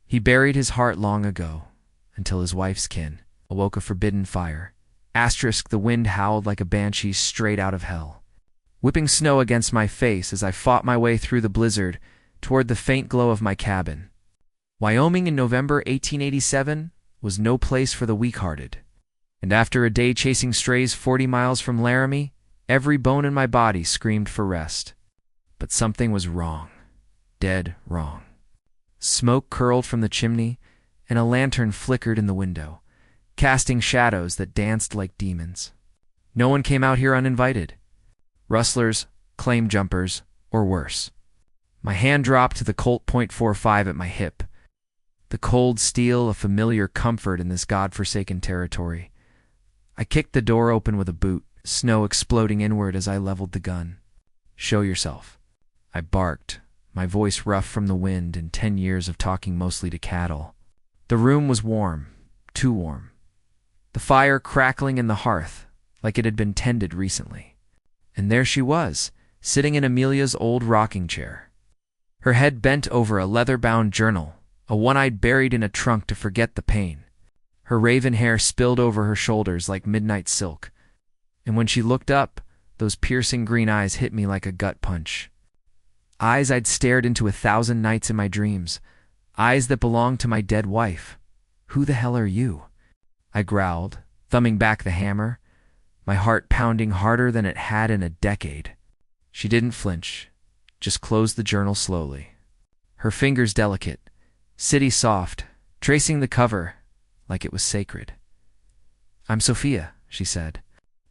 He buried his heart long ago, until his wife's kin awoke a forbidden fire. Asterisk, the wind howled like a banshee straight out of hell, whipping snow against my face as I fought my way through the blizzard toward the faint glow of my cabin. Wyoming in November 1887 was no place for the weak-hearted, and after a day chasing strays 40 miles from Laramie, every bone in my body screamed for rest. But something was wrong, dead wrong. Smoke curled from the chimney, and a lantern flickered in the window, casting shadows that danced like demons. No one came out here uninvited. Rustlers, claim jumpers, or worse. My hand dropped to the Colt .45 at my hip. The cold steel, a familiar comfort in this god-forsaken territory. I kicked the door open with a boot, snow exploding inward as I leveled the gun. "Show yourself," I barked, my voice rough from the wind and 10 years of talking mostly to cattle. The room was warm, too warm. The fire crackling in the hearth, like it had been tended recently. And there she was, sitting in Amelia's old rocking chair. Her head bent over a leather-bound journal, a one-eyed buried in a trunk to forget the pain. Her raven hair spilled over her shoulders like midnight silk. And when she looked up, those piercing green eyes hit me like a gut punch. Eyes I'd stared into 1,000 nights in my dreams. Eyes that belonged to my dead wife. "Who the hell are you?" I growled, thumbing back the hammer, my heart pounding harder than it had in a decade. She didn't flinch, just closed the journal slowly. Her fingers delicate, city soft, tracing the cover like it was sacred. "I'm Sophia," she said,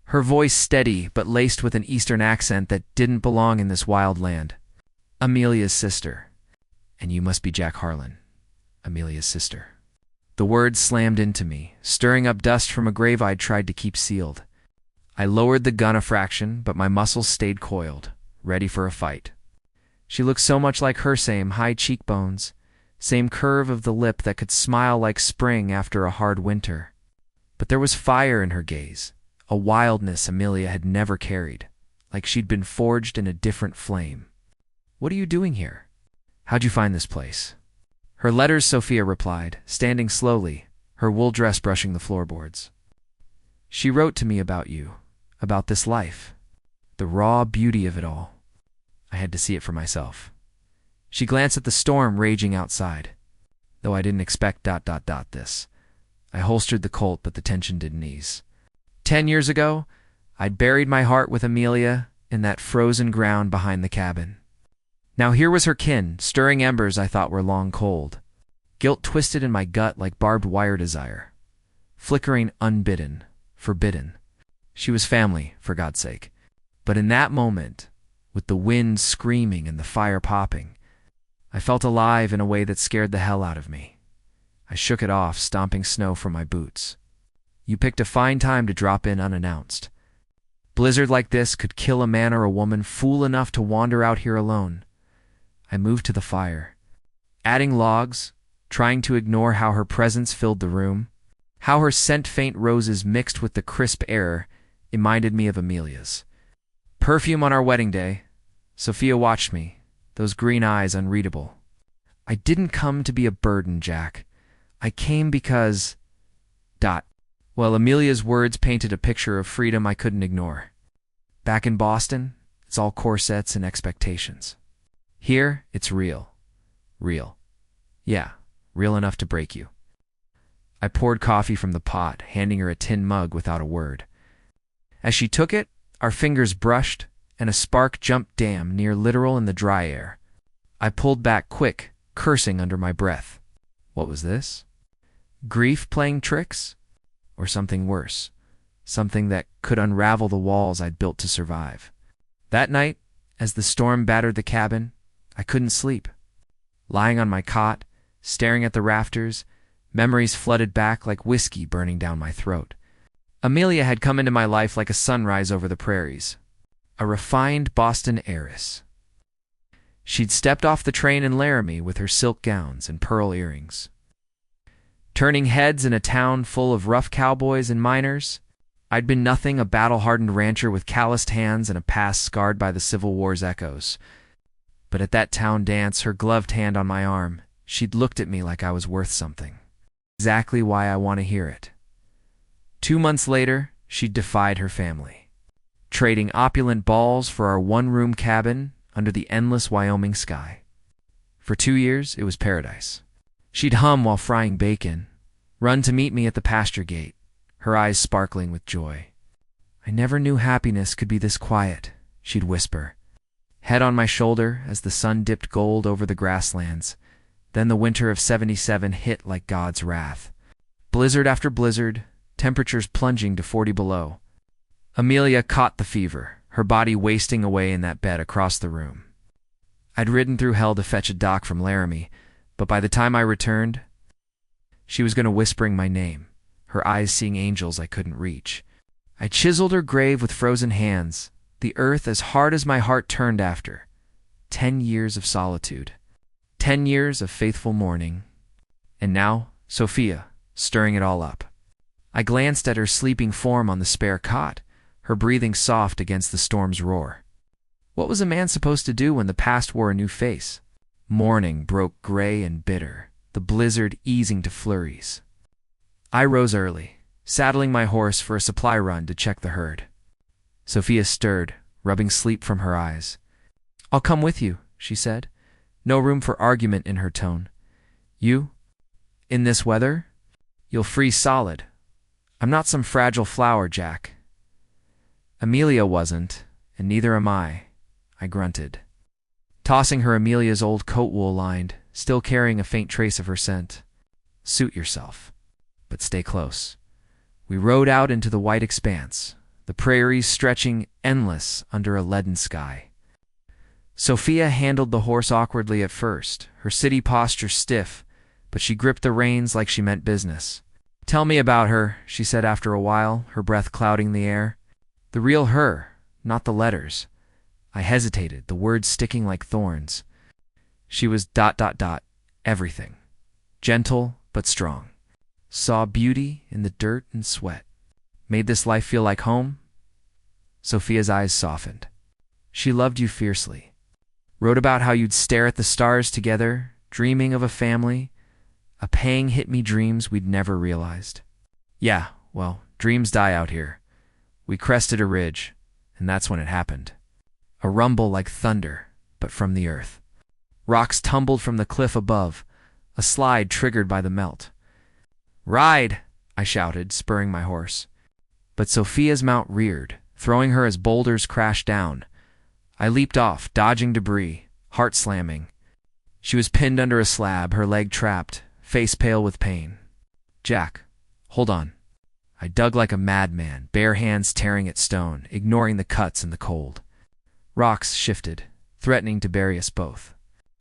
her voice steady but laced with an Eastern accent that didn't belong in this wild land. "Amelia's sister. And you must be Jack Harlan, Amelia's sister." The words slammed into me, stirring up dust from a grave I'd tried to keep sealed. I lowered the gun a fraction, but my muscles stayed coiled, ready for a fight. She looked so much like her, same high cheekbones, same curve of the lip that could smile like spring after a hard winter. But there was fire in her gaze, a wildness Amelia had never carried, like she'd been forged in a different flame. "What are you doing here? How'd you find this place?" "Her letters," Sophia replied, standing slowly, her wool dress brushing the floorboards. "She wrote to me about you, about this life, the raw beauty of it all. I had to see it for myself." She glanced at the storm raging outside. Though I didn't expect ... this. I holstered the Colt, but the tension didn't ease. 10 years ago, I'd buried my heart with Amelia in that frozen ground behind the cabin. Now here was her kin, stirring embers I thought were long cold. Guilt twisted in my gut like barbed wire desire. Flickering unbidden, forbidden. She was family, for God's sake. But in that moment, with the wind screaming and the fire popping, I felt alive in a way that scared the hell out of me. I shook it off, stomping snow from my boots. "You picked a fine time to drop in unannounced. Blizzard like this could kill a man or a woman fool enough to wander out here alone." I moved to the fire, adding logs, trying to ignore how her presence filled the room, how her scent-faint roses mixed with the crisp air reminded me of Amelia's. Perfume on our wedding day. Sophia watched me, those green eyes unreadable. "I didn't come to be a burden, Jack. I came because... ... Well, Amelia's words painted a picture of freedom I couldn't ignore. Back in Boston, it's all corsets and expectations. Here, it's real. Real. Yeah, real enough to break you." I poured coffee from the pot, handing her a tin mug without a word. As she took it, our fingers brushed, and a spark jumped damn near literal in the dry air. I pulled back quick, cursing under my breath. What was this? Grief playing tricks? Or something worse? Something that could unravel the walls I'd built to survive. That night, as the storm battered the cabin, I couldn't sleep. Lying on my cot, staring at the rafters, memories flooded back like whiskey burning down my throat. Amelia had come into my life like a sunrise over the prairies. A refined Boston heiress. She'd stepped off the train in Laramie with her silk gowns and pearl earrings. Turning heads in a town full of rough cowboys and miners, I'd been nothing, a battle-hardened rancher with calloused hands and a past scarred by the Civil War's echoes. But at that town dance, her gloved hand on my arm, She'd looked at me like I was worth something. Exactly why I want to hear it. 2 months later, she'd defied her family, trading opulent balls for our one-room cabin under the endless Wyoming sky. For 2 years, it was paradise. She'd hum while frying bacon, run to meet me at the pasture gate, her eyes sparkling with joy. "I never knew happiness could be this quiet," she'd whisper, head on my shoulder as the sun dipped gold over the grasslands. Then the winter of '77 hit like God's wrath. Blizzard after blizzard, temperatures plunging to 40 below. Amelia caught the fever, her body wasting away in that bed across the room. I'd ridden through hell to fetch a doc from Laramie, but by the time I returned, she was going to whispering my name, her eyes seeing angels I couldn't reach. I chiseled her grave with frozen hands, the earth as hard as my heart turned after. 10 years of solitude. 10 years of faithful mourning. And now, Sophia, stirring it all up. I glanced at her sleeping form on the spare cot, her breathing soft against the storm's roar. What was a man supposed to do when the past wore a new face? Morning broke gray and bitter, the blizzard easing to flurries. I rose early, saddling my horse for a supply run to check the herd. Sophia stirred, rubbing sleep from her eyes. "I'll come with you," she said, no room for argument in her tone. "You? In this weather? You'll freeze solid. I'm not some fragile flower, Jack." Amelia wasn't, and neither am I grunted, tossing her Amelia's old coat wool lined, still carrying a faint trace of her scent. "Suit yourself, but stay close." We rode out into the white expanse, the prairies stretching endless under a leaden sky. Sophia handled the horse awkwardly at first, her city posture stiff, but she gripped the reins like she meant business. "Tell me about her," she said after a while, her breath clouding the air. "The real her, not the letters." I hesitated, the words sticking like thorns. She was ... everything. Gentle but strong. Saw beauty in the dirt and sweat. Made this life feel like home. Sophia's eyes softened. "She loved you fiercely. Wrote about how you'd stare at the stars together, dreaming of a family. A pang hit me dreams we'd never realized." "Yeah, well, dreams die out here. We crested a ridge, and that's when it happened. A rumble like thunder, but from the earth. Rocks tumbled from the cliff above, a slide triggered by the melt. 'Ride!' I shouted, spurring my horse. But Sophia's mount reared, throwing her as boulders crashed down. I leaped off, dodging debris, heart slamming. She was pinned under a slab, her leg trapped, face pale with pain. "Jack, hold on." I dug like a madman, bare hands tearing at stone, ignoring the cuts and the cold. Rocks shifted, threatening to bury us both.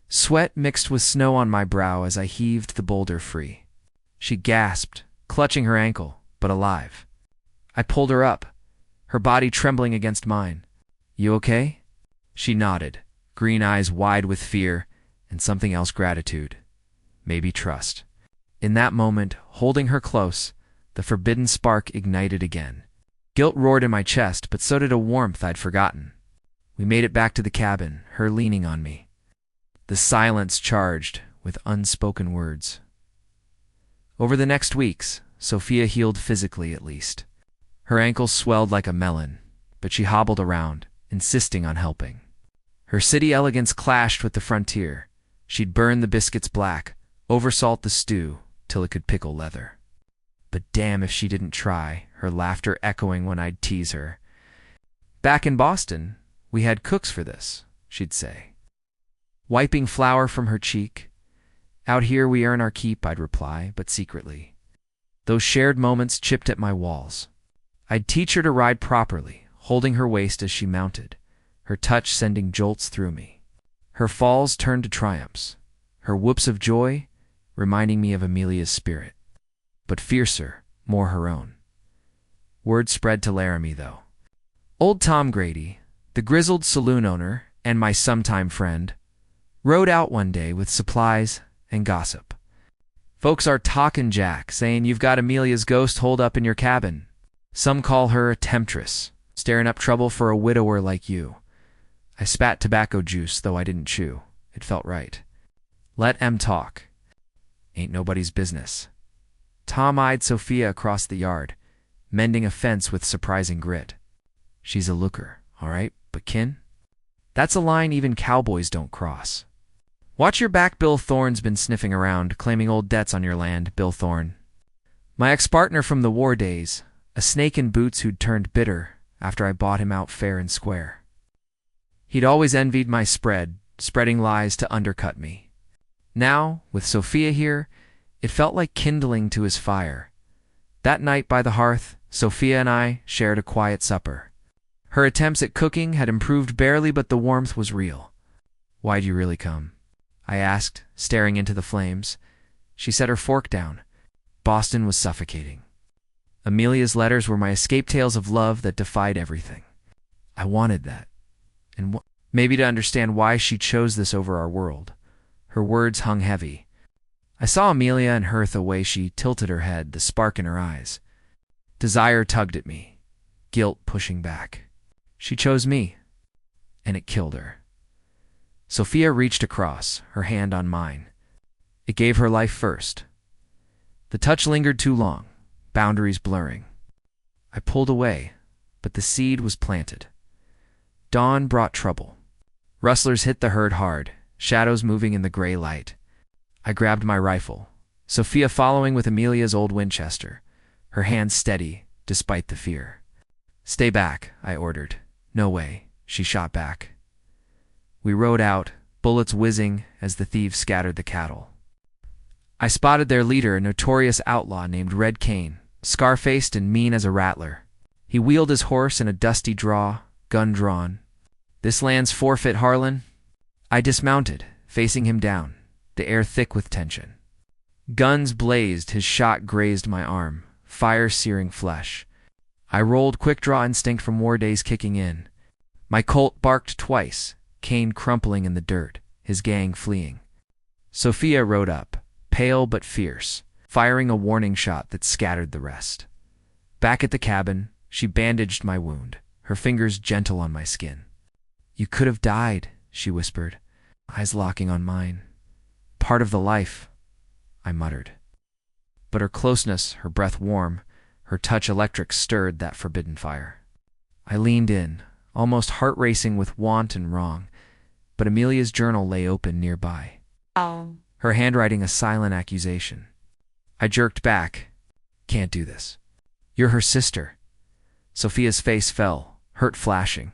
Sweat mixed with snow on my brow as I heaved the boulder free. She gasped, clutching her ankle, but alive. I pulled her up, her body trembling against mine. "You okay?" She nodded, green eyes wide with fear and something else, gratitude, maybe trust. In that moment, holding her close, the forbidden spark ignited again. Guilt roared in my chest, but so did a warmth I'd forgotten. We made it back to the cabin, her leaning on me. The silence charged with unspoken words. Over the next weeks, Sophia healed physically at least. Her ankles swelled like a melon, but she hobbled around, insisting on helping. Her city elegance clashed with the frontier. She'd burn the biscuits black, oversalt the stew till it could pickle leather. But damn if she didn't try, her laughter echoing when I'd tease her. "Back in Boston, we had cooks for this," she'd say, wiping flour from her cheek. "Out here we earn our keep," I'd reply, but secretly. Those shared moments chipped at my walls. I'd teach her to ride properly, holding her waist as she mounted, her touch sending jolts through me. Her falls turned to triumphs, her whoops of joy reminding me of Amelia's spirit, but fiercer, more her own. Word spread to Laramie, though. Old Tom Grady, the grizzled saloon owner and my sometime friend, rode out one day with supplies and gossip. "Folks are talking, Jack, saying you've got Amelia's ghost holed up in your cabin. Some call her a temptress, stirring up trouble for a widower like you." I spat tobacco juice, though I didn't chew. It felt right. "Let 'em talk," Ain't nobody's business. Tom eyed Sophia across the yard, mending a fence with surprising grit. She's a looker, all right, but kin? That's a line even cowboys don't cross. Watch your back, Bill Thorne's been sniffing around, claiming old debts on your land, Bill Thorne. My ex-partner from the war days, a snake in boots who'd turned bitter after I bought him out fair and square. He'd always envied my spread, spreading lies to undercut me. Now, with Sophia here, it felt like kindling to his fire. That night by the hearth, Sophia and I shared a quiet supper. Her attempts at cooking had improved barely, but the warmth was real. "Why'd you really come?" I asked, staring into the flames. She set her fork down. Boston was suffocating. Amelia's letters were my escape tales of love that defied everything. I wanted that. And maybe to understand why she chose this over our world. Her words hung heavy. I saw Amelia and her the way she tilted her head, the spark in her eyes. Desire tugged at me, guilt pushing back. She chose me, and it killed her. Sophia reached across, her hand on mine. It gave her life first. The touch lingered too long, boundaries blurring. I pulled away, but the seed was planted. Dawn brought trouble. Rustlers hit the herd hard, shadows moving in the gray light. I grabbed my rifle, Sophia following with Amelia's old Winchester, her hand steady despite the fear. "Stay back," I ordered. "No way," she shot back. We rode out, bullets whizzing as the thieves scattered the cattle. I spotted their leader, a notorious outlaw named Red Cane, scar-faced and mean as a rattler. He wheeled his horse in a dusty draw, gun drawn. "This land's forfeit, Harlan." I dismounted, facing him down, the air thick with tension. Guns blazed, his shot grazed my arm, fire searing flesh. I rolled, quick draw instinct from war days kicking in. My Colt barked twice, Cane crumpling in the dirt, his gang fleeing. Sophia rode up, pale but fierce, firing a warning shot that scattered the rest. Back at the cabin, she bandaged my wound, her fingers gentle on my skin. "You could have died," she whispered, eyes locking on mine. "Part of the life," I muttered. But her closeness, her breath warm, her touch electric stirred that forbidden fire. I leaned in, almost heart-racing with want and wrong, but Amelia's journal lay open nearby. Oh. Her handwriting a silent accusation. I jerked back. "Can't do this. You're her sister." Sophia's face fell, hurt flashing.